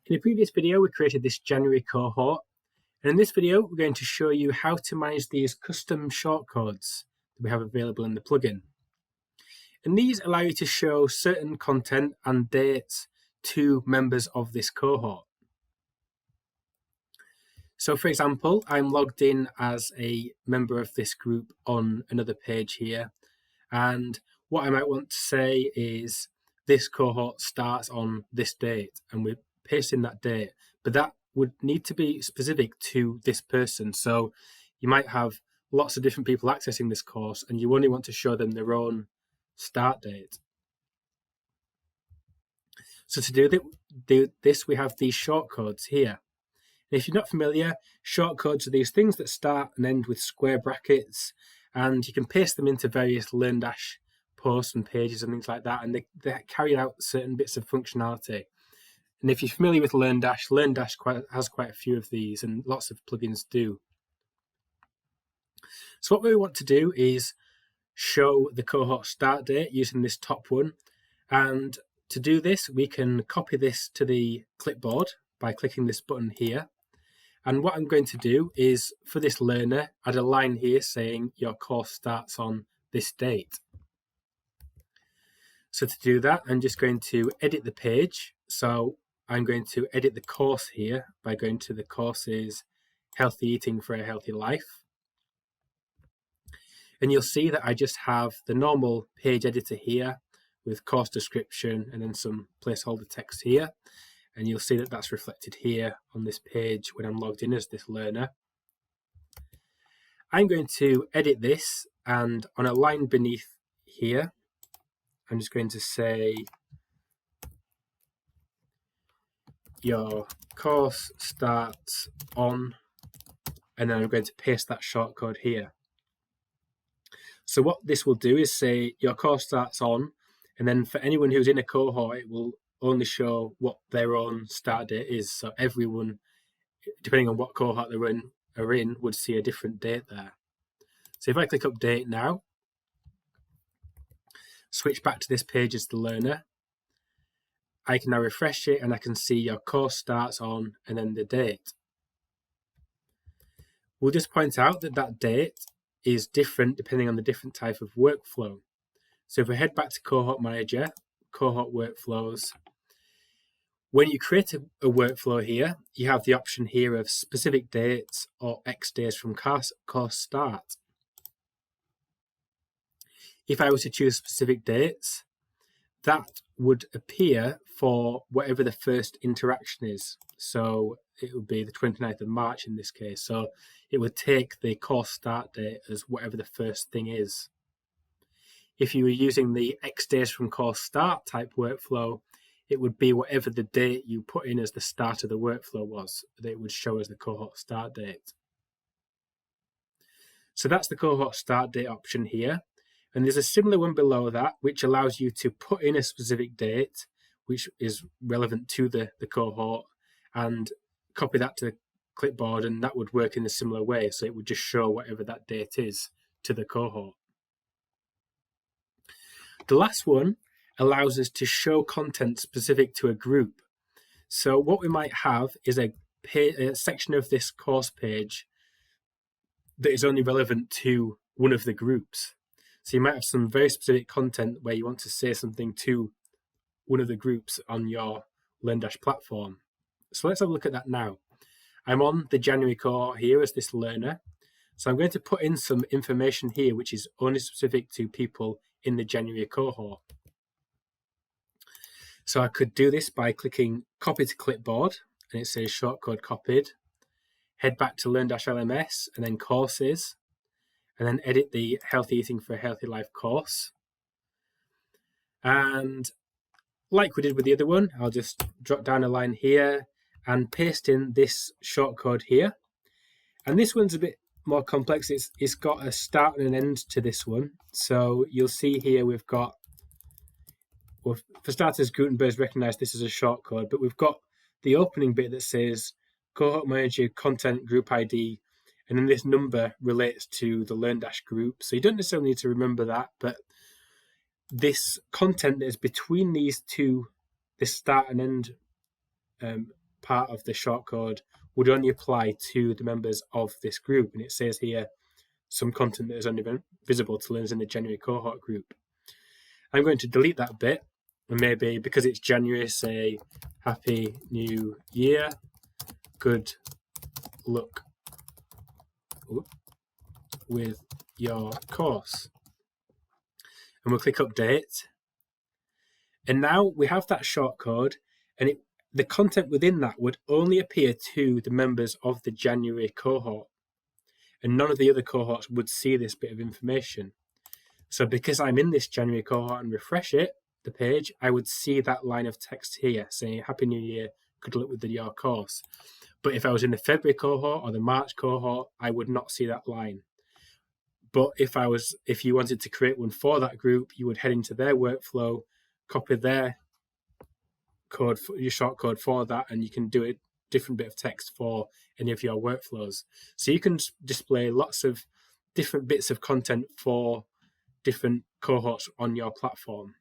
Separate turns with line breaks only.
In a previous video, we created this January cohort, and in this video, we're going to show you how to manage these custom shortcodes that we have available in the plugin. And these allow you to show certain content and dates to members of this cohort. So for example, I'm logged in as a member of this group on another page here, and what I might want to say is this cohort starts on this date, and we're pasting that date, but that would need to be specific to this person. So you might have lots of different people accessing this course, and you only want to show them their own start date. So to do this, we have these shortcodes here. And if you're not familiar, shortcodes are these things that start and end with square brackets, and you can paste them into various LearnDash posts and pages and things like that, and they carry out certain bits of functionality. And if you're familiar with LearnDash, LearnDash has quite a few of these, and lots of plugins do. So what we want to do is show the cohort start date using this top one. And to do this, we can copy this to the clipboard by clicking this button here. And what I'm going to do is, for this learner, add a line here saying your course starts on this date. So to do that, I'm just going to edit the page. So I'm going to edit the course here by going to the courses, Healthy Eating for a Healthy Life. And you'll see that I just have the normal page editor here with course description and then some placeholder text here. And you'll see that that's reflected here on this page when I'm logged in as this learner. I'm going to edit this, and on a line beneath here, I'm just going to say your course starts on, and then I'm going to paste that shortcode here. So what this will do is say your course starts on, and then for anyone who's in a cohort, it will only show what their own start date is. So everyone, depending on what cohort they're in, would see a different date there. So if I click update now, switch back to this page as the learner, I can now refresh it and I can see your course starts on and then the date. We'll just point out that that date is different depending on the different type of workflow. So if we head back to Cohort Manager, Cohort Workflows, when you create a workflow here, you have the option here of specific dates or X days from course start. If I were to choose specific dates, that would appear for whatever the first interaction is. So it would be the 29th of March in this case. So it would take the course start date as whatever the first thing is. If you were using the X days from course start type workflow, it would be whatever the date you put in as the start of the workflow was, that it would show as the cohort start date. So that's the cohort start date option here. And there's a similar one below that, which allows you to put in a specific date, which is relevant to the cohort, and copy that to the clipboard, and that would work in a similar way. So it would just show whatever that date is to the cohort. The last one allows us to show content specific to a group. So what we might have is a section of this course page that is only relevant to one of the groups. So you might have some very specific content where you want to say something to one of the groups on your LearnDash platform. So let's have a look at that now. I'm on the January cohort here as this learner. So I'm going to put in some information here which is only specific to people in the January cohort. So I could do this by clicking copy to clipboard, and it says shortcode copied. Head back to LearnDash LMS and then courses, and then edit the Healthy Eating for a Healthy Life course. And like we did with the other one, I'll just drop down a line here and paste in this shortcode here. And this one's a bit more complex. It's got a start and an end to this one. So you'll see here we've got, well, for starters, Gutenberg's recognized this as a shortcode, but we've got the opening bit that says Cohort Manager Content Group ID, and then this number relates to the LearnDash group. So you don't necessarily need to remember that, but this content that is between these two, this start and end part of the shortcode would only apply to the members of this group. And it says here some content that has only been visible to learners in the January cohort group. I'm going to delete that bit, and maybe because it's January, say Happy New Year, good luck with your course. And we'll click update. And now we have that shortcode, and the content within that would only appear to the members of the January cohort. And none of the other cohorts would see this bit of information. So because I'm in this January cohort and refresh it, the page, I would see that line of text here saying Happy New Year, good luck with your course. But if I was in the February cohort or the March cohort, I would not see that line. But if you wanted to create one for that group, you would head into their workflow, copy their code, your shortcode for that, and you can do a different bit of text for any of your workflows. So you can display lots of different bits of content for different cohorts on your platform.